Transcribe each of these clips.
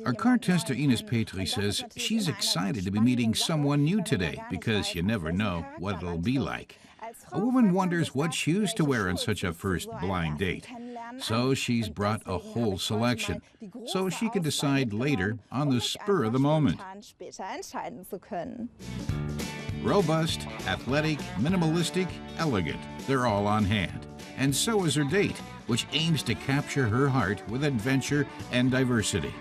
Our car tester Ines Petri says she's excited to be meeting someone new today because you never know what it'll be like. A woman wonders what shoes to wear on such a first blind date. So she's brought a whole selection, so she can decide later on the spur of the moment. Robust, athletic, minimalistic, elegant, they're all on hand. And so is her date, which aims to capture her heart with adventure and diversity.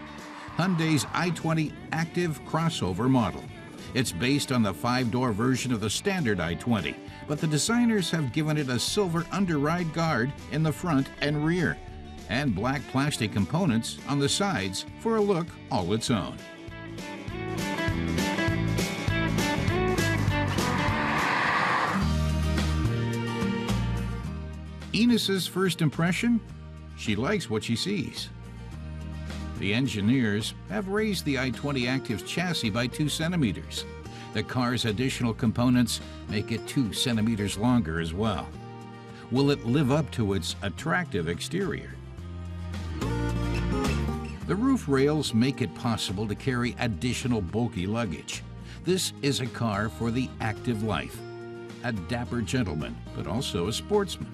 Hyundai's I20 Active crossover model. It's based on the 5-door version of the standard I20, but the designers have given it a silver underride guard in the front and rear, and black plastic components on the sides for a look all its own. Ines's first impression? She likes what she sees. The engineers have raised the I20 Active's chassis by 2 centimeters. The car's additional components make it 2 centimeters longer as well. Will it live up to its attractive exterior? The roof rails make it possible to carry additional bulky luggage. This is a car for the active life. A dapper gentleman, but also a sportsman.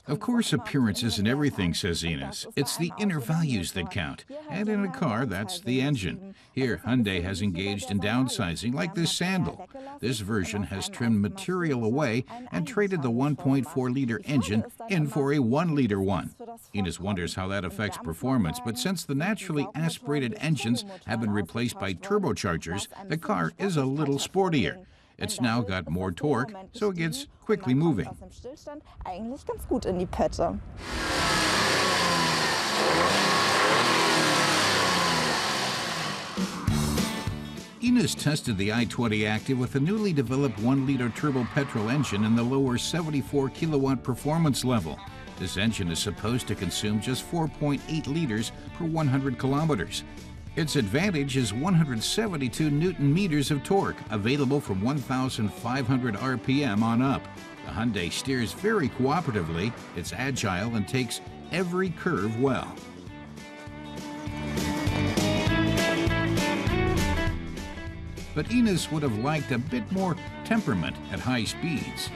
Of course, appearance isn't everything, says Ines. It's the inner values that count. And in a car, that's the engine. Here, Hyundai has engaged in downsizing, like this sandal. This version has trimmed material away and traded the 1.4-liter engine in for a 1-liter one. Ines wonders how that affects performance, but since the naturally aspirated engines have been replaced by turbochargers, the car is a little sportier. It's now got more torque, so it gets quickly moving. Ines tested the I20 Active with a newly developed 1-liter turbo petrol engine in the lower 74-kilowatt performance level. This engine is supposed to consume just 4.8 liters per 100 kilometers. Its advantage is 172 Newton-meters of torque, available from 1,500 RPM on up. The Hyundai steers very cooperatively, it's agile, and takes every curve well. But Ines would have liked a bit more temperament at high speeds.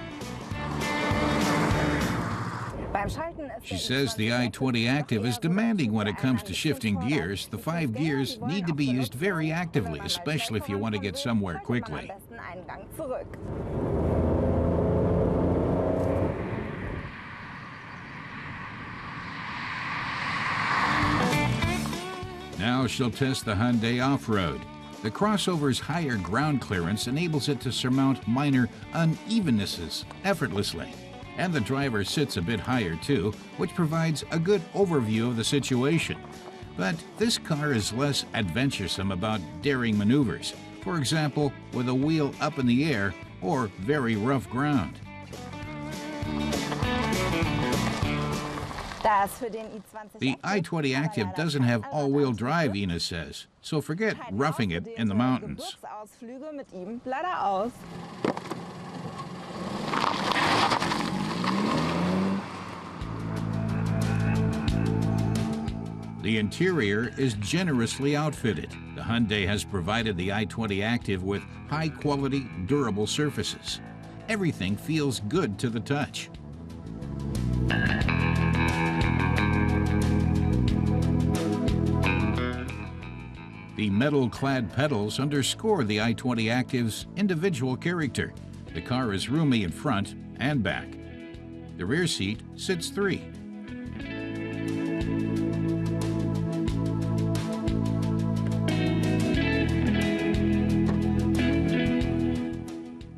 She says the I20 Active is demanding when it comes to shifting gears. The 5 gears need to be used very actively, especially if you want to get somewhere quickly. Now she'll test the Hyundai off-road. The crossover's higher ground clearance enables it to surmount minor unevennesses effortlessly. And the driver sits a bit higher too, which provides a good overview of the situation. But this car is less adventuresome about daring maneuvers, for example, with a wheel up in the air or very rough ground. The I20 Active doesn't have all-wheel drive, Ines says, so forget roughing it in the mountains. The interior is generously outfitted. The Hyundai has provided the I20 Active with high-quality, durable surfaces. Everything feels good to the touch. The metal-clad pedals underscore the I20 Active's individual character. The car is roomy in front and back. The rear seat sits 3.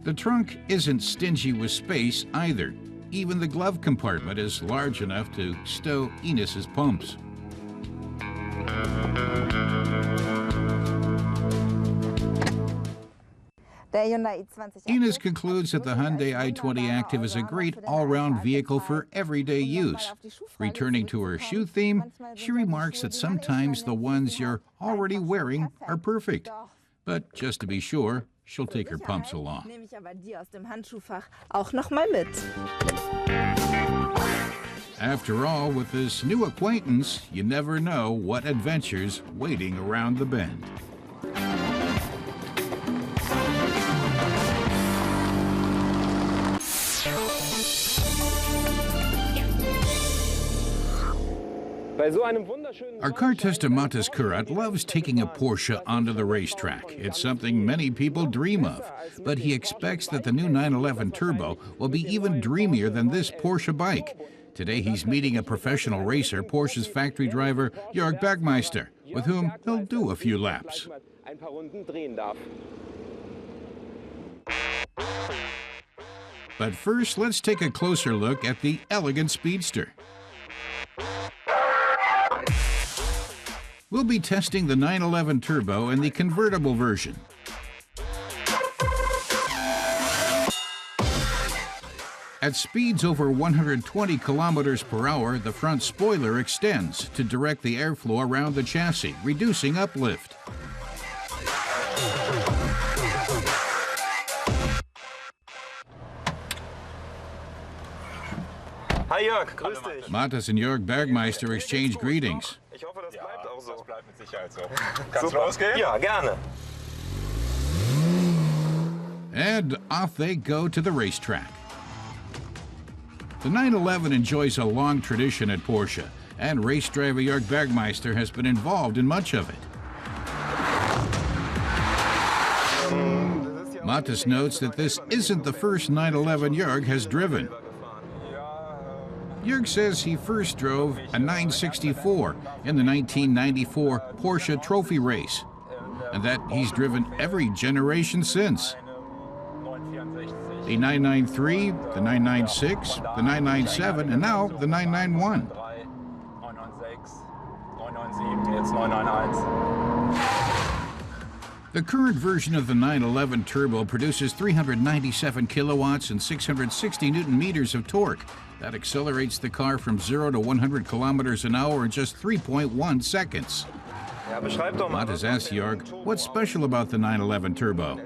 The trunk isn't stingy with space either. Even the glove compartment is large enough to stow Ines's pumps. Ines concludes that the Hyundai I20 Active is a great all-round vehicle for everyday use. Returning to her shoe theme, she remarks that sometimes the ones you're already wearing are perfect. But just to be sure, she'll take her pumps along. After all, with this new acquaintance, you never know what adventure's waiting around the bend. Our car tester Matas Kurat loves taking a Porsche onto the racetrack. It's something many people dream of, but he expects that the new 911 Turbo will be even dreamier than this Porsche bike. Today he's meeting a professional racer, Porsche's factory driver Jörg Bergmeister, with whom he'll do a few laps. But first, let's take a closer look at the elegant Speedster. We'll be testing the 911 Turbo and the convertible version. At speeds over 120 kilometers per hour, the front spoiler extends to direct the airflow around the chassis, reducing uplift. Hi Jörg, grüß dich. Matas and Jörg Bergmeister exchange greetings. Ich hoffe, das bleibt auch so. Das bleibt mit Sicherheit so. Kannst du losgehen? Ja, gerne. And off they go to the racetrack. The 911 enjoys a long tradition at Porsche, and race driver Jörg Bergmeister has been involved in much of it. Matas notes that this isn't the first 911 Jörg has driven. Jörg says he first drove a 964 in the 1994 Porsche Trophy race, and that he's driven every generation since. The 993, the 996, the 997, and now the 991. The current version of the 911 Turbo produces 397 kilowatts and 660 Newton meters of torque. That accelerates the car from 0 to 100 kilometers an hour in just 3.1 seconds. Matas asked Jörg, what's special about the 911 Turbo?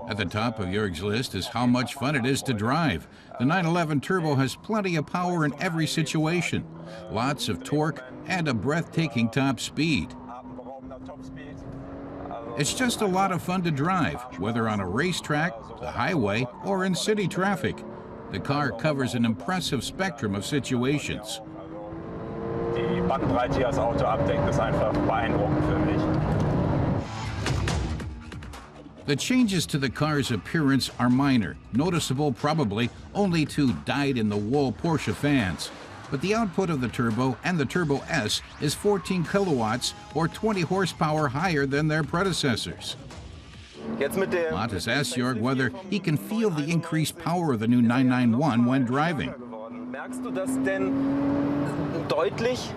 At the top of Jörg's list is how much fun it is to drive. The 911 Turbo has plenty of power in every situation, lots of torque, and a breathtaking top speed. It's just a lot of fun to drive, whether on a racetrack, the highway, or in city traffic. The car covers an impressive spectrum of situations. Die Bandbreite, die das Auto abdeckt, ist einfach beeindruckend für mich. The changes to the car's appearance are minor, noticeable probably only to dyed-in-the-wool Porsche fans. But the output of the Turbo and the Turbo S is 14 kilowatts or 20 horsepower higher than their predecessors. Matas asked Jörg whether he can feel the increased power of the new 991 when driving. Merkst du das denn deutlich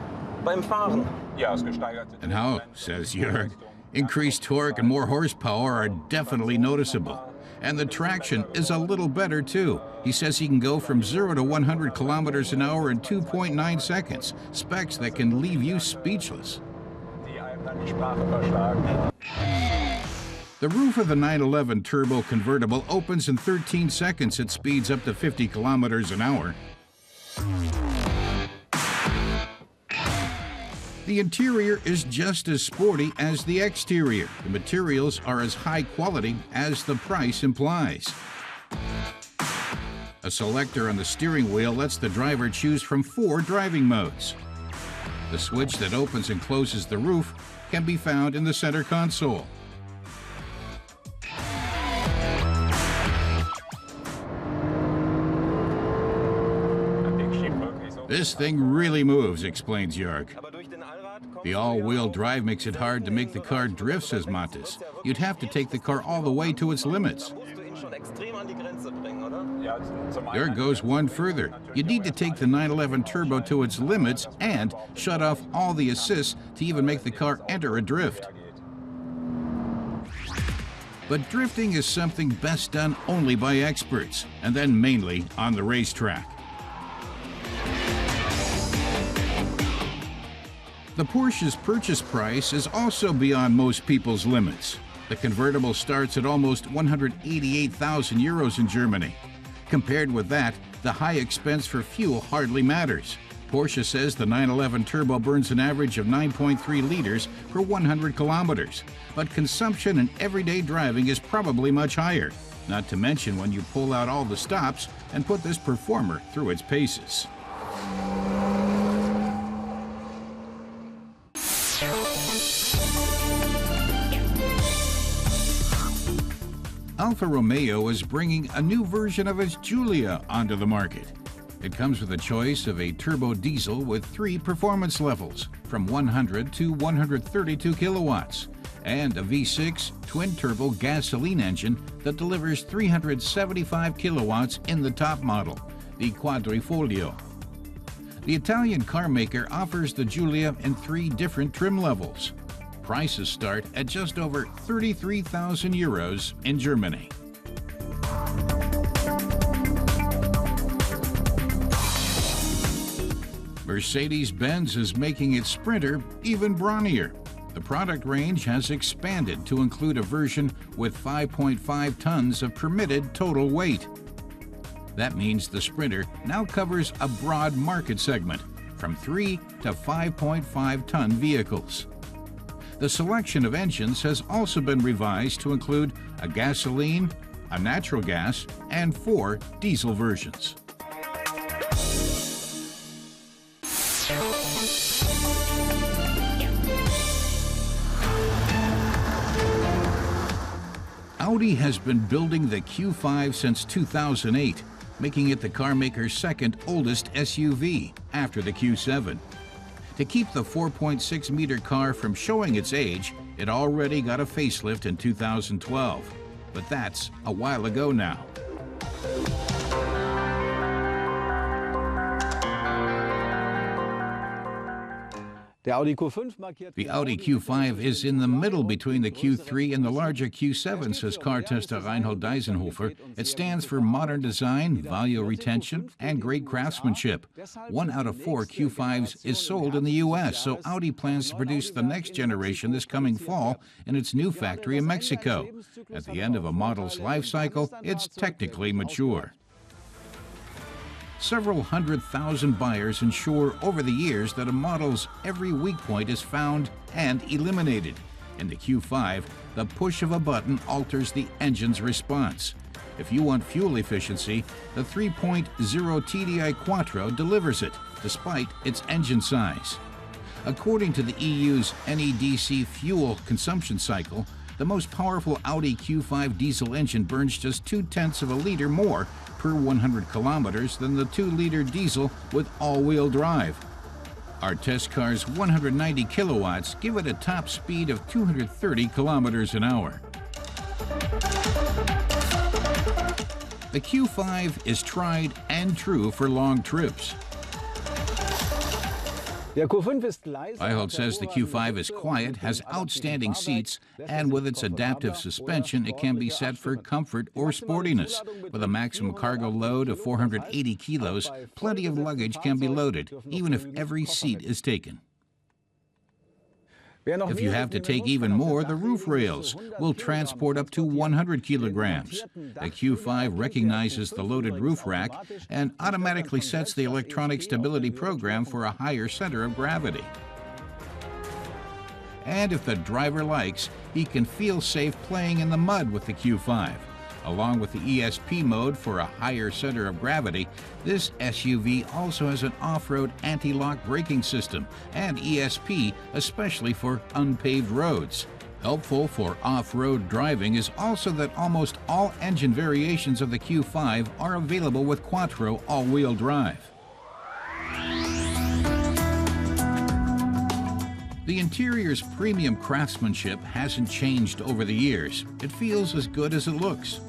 beim Fahren? Ja, es gesteigert. And how, says Jörg, increased torque and more horsepower are definitely noticeable. And the traction is a little better too. He says he can go from 0 to 100 kilometers an hour in 2.9 seconds, specs that can leave you speechless. The roof of the 911 Turbo convertible opens in 13 seconds at speeds up to 50 kilometers an hour. The interior is just as sporty as the exterior. The materials are as high quality as the price implies. A selector on the steering wheel lets the driver choose from 4 driving modes. The switch that opens and closes the roof can be found in the center console. This thing really moves, explains Jörg. The all-wheel drive makes it hard to make the car drift, says Matas. You'd have to take the car all the way to its limits. Jörg goes one further. You need to take the 911 Turbo to its limits and shut off all the assists to even make the car enter a drift. But drifting is something best done only by experts, and then mainly on the racetrack. The Porsche's purchase price is also beyond most people's limits. The convertible starts at almost 188,000 euros in Germany. Compared with that, the high expense for fuel hardly matters. Porsche says the 911 Turbo burns an average of 9.3 liters per 100 kilometers, but consumption in everyday driving is probably much higher, not to mention when you pull out all the stops and put this performer through its paces. Alfa Romeo is bringing a new version of its Giulia onto the market. It comes with a choice of a turbo diesel with 3 performance levels, from 100 to 132 kilowatts, and a V6 twin-turbo gasoline engine that delivers 375 kilowatts in the top model, the Quadrifoglio. The Italian carmaker offers the Giulia in 3 different trim levels. Prices start at just over 33,000 euros in Germany. Mercedes-Benz is making its Sprinter even brawnier. The product range has expanded to include a version with 5.5 tons of permitted total weight. That means the Sprinter now covers a broad market segment, from 3 to 5.5-ton vehicles. The selection of engines has also been revised to include a gasoline, a natural gas, and 4 diesel versions. Audi has been building the Q5 since 2008, making it the carmaker's second oldest SUV after the Q7. To keep the 4.6-meter car from showing its age, it already got a facelift in 2012. But that's a while ago now. The Audi Q5 is in the middle between the Q3 and the larger Q7, says car tester Reinhold Deisenhofer. It stands for modern design, value retention, and great craftsmanship. 1 out of 4 Q5s is sold in the U.S., so Audi plans to produce the next generation this coming fall in its new factory in Mexico. At the end of a model's life cycle, it's technically mature. Several 100,000 buyers ensure over the years that a model's every weak point is found and eliminated. In the Q5, the push of a button alters the engine's response. If you want fuel efficiency, the 3.0 TDI Quattro delivers it, despite its engine size. According to the EU's NEDC fuel consumption cycle, the most powerful Audi Q5 diesel engine burns just 0.2 of a liter more per 100 kilometers than the 2-liter diesel with all-wheel drive. Our test car's 190 kilowatts give it a top speed of 230 kilometers an hour. The Q5 is tried and true for long trips. Reinhold says the Q5 is quiet, has outstanding seats, and with its adaptive suspension, it can be set for comfort or sportiness. With a maximum cargo load of 480 kilos, plenty of luggage can be loaded, even if every seat is taken. If you have to take even more, the roof rails will transport up to 100 kilograms. The Q5 recognizes the loaded roof rack and automatically sets the electronic stability program for a higher center of gravity. And if the driver likes, he can feel safe playing in the mud with the Q5. Along with the ESP mode for a higher center of gravity, this SUV also has an off-road anti-lock braking system and ESP, especially for unpaved roads. Helpful for off-road driving is also that almost all engine variations of the Q5 are available with Quattro all-wheel drive. The interior's premium craftsmanship hasn't changed over the years. It feels as good as it looks.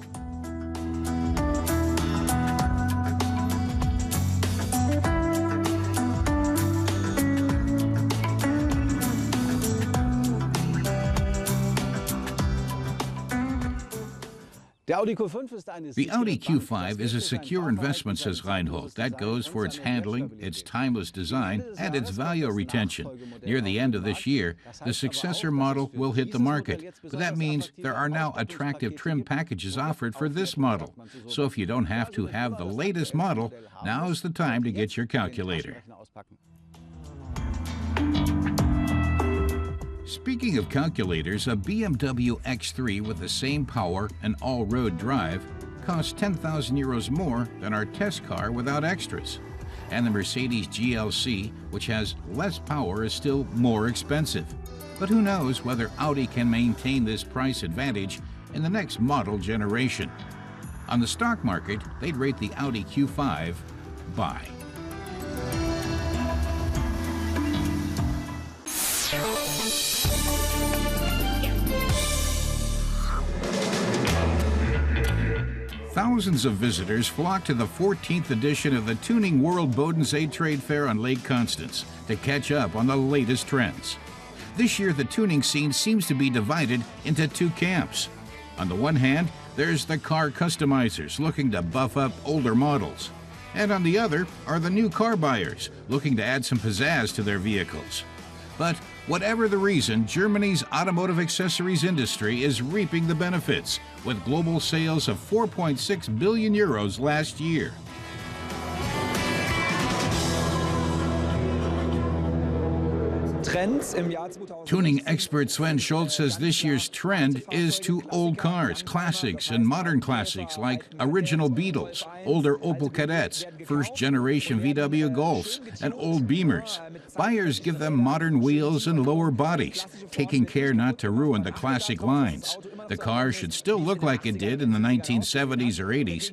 The Audi Q5 is a secure investment, says Reinhold. That goes for its handling, its timeless design, and its value retention. Near the end of this year, the successor model will hit the market, but that means there are now attractive trim packages offered for this model. So if you don't have to have the latest model, now is the time to get your calculator. Speaking of calculators, a BMW X3 with the same power and all-road drive costs 10,000 euros more than our test car without extras. And the Mercedes GLC, which has less power, is still more expensive. But who knows whether Audi can maintain this price advantage in the next model generation. On the stock market, they'd rate the Audi Q5 buy. Thousands of visitors flock to the 14th edition of the Tuning World Bodensee Trade Fair on Lake Constance to catch up on the latest trends. This year, the tuning scene seems to be divided into two camps. On the one hand, there's the car customizers looking to buff up older models. And on the other are the new car buyers looking to add some pizzazz to their vehicles. But whatever the reason, Germany's automotive accessories industry is reaping the benefits, with global sales of 4.6 billion euros last year. Tuning expert Sven Schultz says this year's trend is to old cars, classics and modern classics like original Beetles, older Opel Kadetts, first-generation VW Golfs, and old Beamers. Buyers give them modern wheels and lower bodies, taking care not to ruin the classic lines. The car should still look like it did in the 1970s or 80s.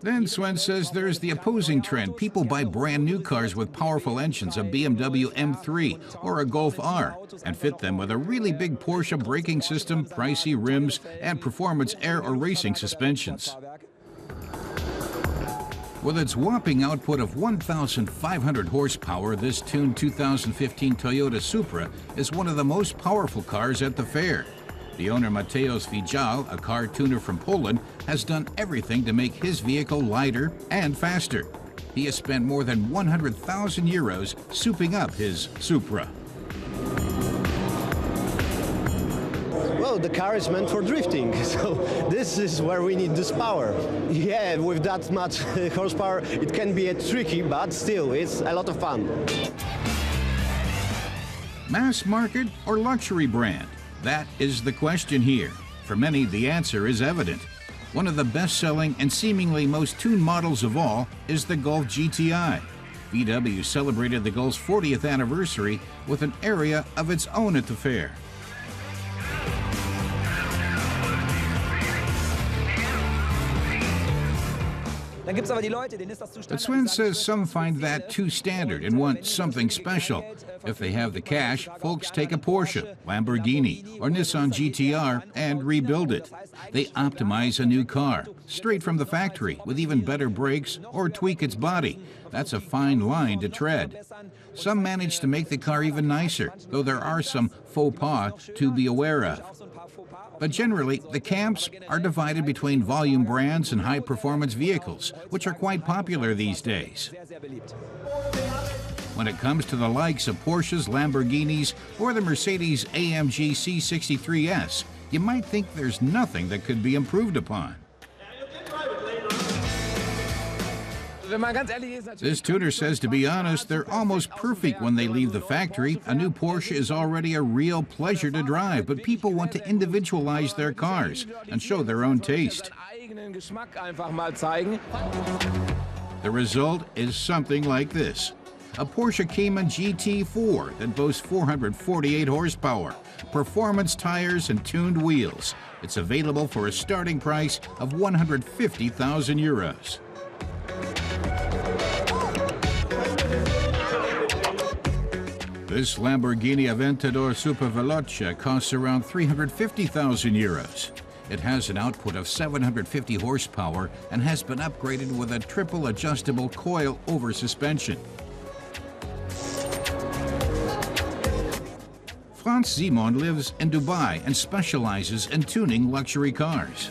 Then Sven says there's the opposing trend. People buy brand new cars with powerful engines, a BMW M3 or a Golf R, and fit them with a really big Porsche braking system, pricey rims, and performance air or racing suspensions. With its whopping output of 1,500 horsepower, this tuned 2015 Toyota Supra is one of the most powerful cars at the fair. The owner, Mateusz Widział, a car tuner from Poland, has done everything to make his vehicle lighter and faster. He has spent more than 100,000 euros souping up his Supra. Well, the car is meant for drifting, so this is where we need this power. Yeah, with that much horsepower, it can be tricky, but still, it's a lot of fun. Mass market or luxury brand? That is the question here. For many, the answer is evident. One of the best-selling and seemingly most tuned models of all is the Golf GTI. VW celebrated the Golf's 40th anniversary with an area of its own at the fair. But Sven says some find that too standard and want something special. If they have the cash, folks take a Porsche, Lamborghini, or Nissan GTR and rebuild it. They optimize a new car, straight from the factory, with even better brakes, or tweak its body. That's a fine line to tread. Some manage to make the car even nicer, though there are some faux pas to be aware of. But generally, the camps are divided between volume brands and high-performance vehicles, which are quite popular these days. When it comes to the likes of Porsches, Lamborghinis, or the Mercedes AMG C63S, you might think there's nothing that could be improved upon. This tuner says, to be honest, they're almost perfect when they leave the factory. A new Porsche is already a real pleasure to drive, but people want to individualize their cars and show their own taste. The result is something like this. A Porsche Cayman GT4 that boasts 448 horsepower, performance tires, and tuned wheels. It's available for a starting price of 150,000 euros. This Lamborghini Aventador Superveloce costs around 350,000 euros. It has an output of 750 horsepower and has been upgraded with a triple adjustable coil-over suspension. Franz Simon lives in Dubai and specializes in tuning luxury cars.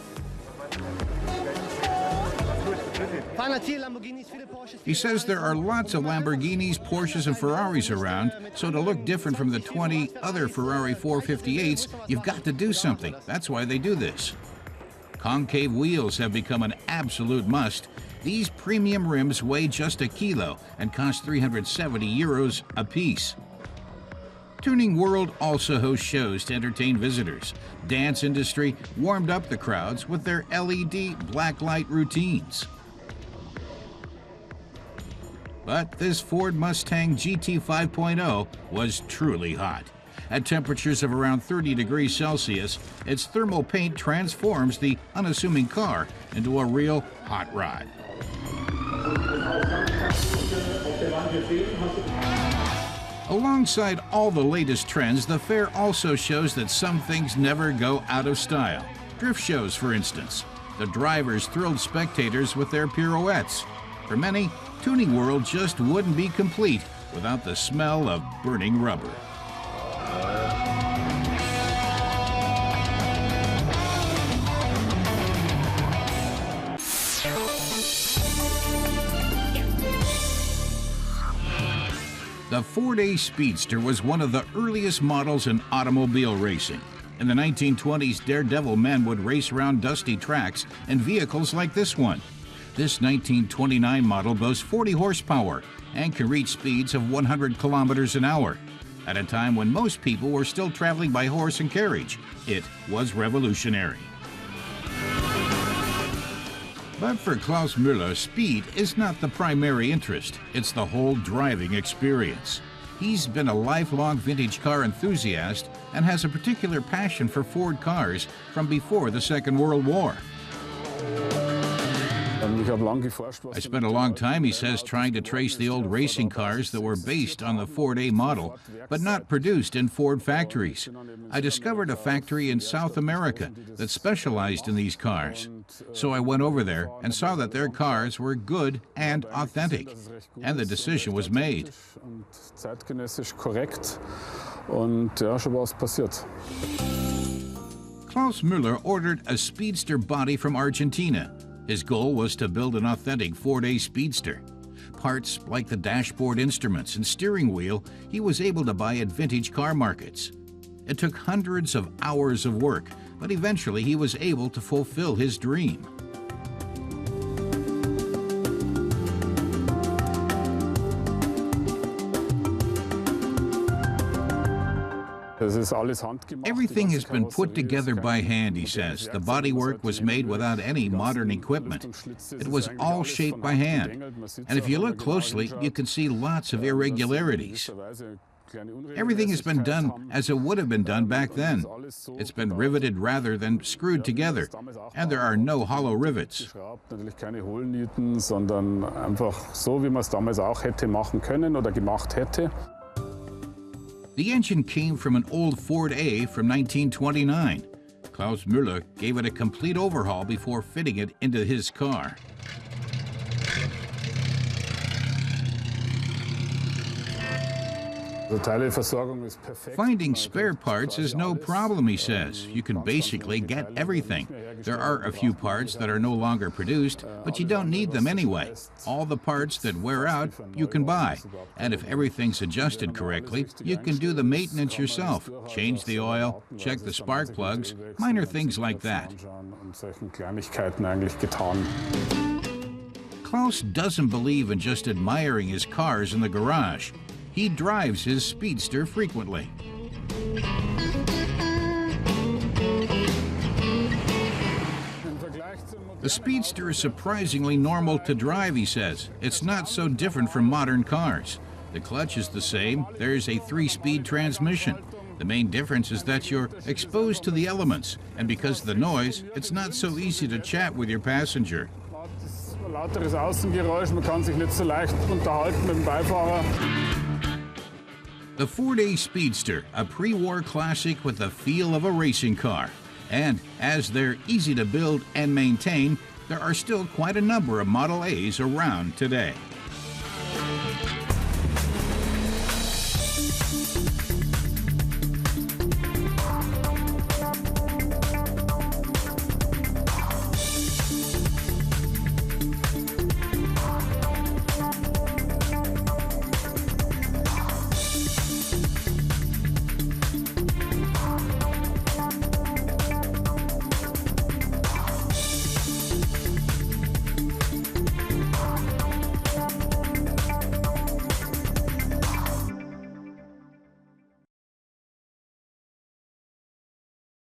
He says there are lots of Lamborghinis, Porsches, and Ferraris around, so to look different from the 20 other Ferrari 458s, you've got to do something. That's why they do this. Concave wheels have become an absolute must. These premium rims weigh just a kilo and cost €370 a piece. Tuning World also hosts shows to entertain visitors. Dance industry warmed up the crowds with their LED blacklight routines. But this Ford Mustang GT 5.0 was truly hot. At temperatures of around 30 degrees Celsius, its thermal paint transforms the unassuming car into a real hot rod. Alongside all the latest trends, the fair also shows that some things never go out of style. Drift shows, for instance. The drivers thrilled spectators with their pirouettes. For many, Tuning World just wouldn't be complete without the smell of burning rubber. The Ford A Speedster was one of the earliest models in automobile racing. In the 1920s, daredevil men would race around dusty tracks in vehicles like this one. This 1929 model boasts 40 horsepower and can reach speeds of 100 kilometers an hour. At a time when most people were still traveling by horse and carriage, it was revolutionary. But for Klaus Müller, speed is not the primary interest. It's the whole driving experience. He's been a lifelong vintage car enthusiast and has a particular passion for Ford cars from before the Second World War. I spent a long time, he says, trying to trace the old racing cars that were based on the Ford A model, but not produced in Ford factories. I discovered a factory in South America that specialized in these cars. So I went over there and saw that their cars were good and authentic, and the decision was made. Klaus Müller ordered a Speedster body from Argentina. His goal was to build an authentic Ford A Speedster. Parts like the dashboard instruments and steering wheel he was able to buy at vintage car markets. It took hundreds of hours of work, but eventually he was able to fulfill his dream. Everything has been put together by hand, he says. The bodywork was made without any modern equipment. It was all shaped by hand. And if you look closely, you can see lots of irregularities. Everything has been done as it would have been done back then. It's been riveted rather than screwed together, and there are no hollow rivets. The engine came from an old Ford A from 1929. Klaus Müller gave it a complete overhaul before fitting it into his car. Finding spare parts is no problem, he says. You can basically get everything. There are a few parts that are no longer produced, but you don't need them anyway. All the parts that wear out, you can buy. And if everything's adjusted correctly, you can do the maintenance yourself. Change the oil, check the spark plugs, minor things like that. Klaus doesn't believe in just admiring his cars in the garage. He drives his Speedster frequently. The Speedster is surprisingly normal to drive, he says. It's not so different from modern cars. The clutch is the same. There's a 3-speed transmission. The main difference is that you're exposed to the elements, and because of the noise, it's not so easy to chat with your passenger. Lauteres Außengeräusch, man kann sich nicht so leicht unterhalten mit dem Beifahrer. The Ford A Speedster, a pre-war classic with the feel of a racing car. And as they're easy to build and maintain, there are still quite a number of Model A's around today.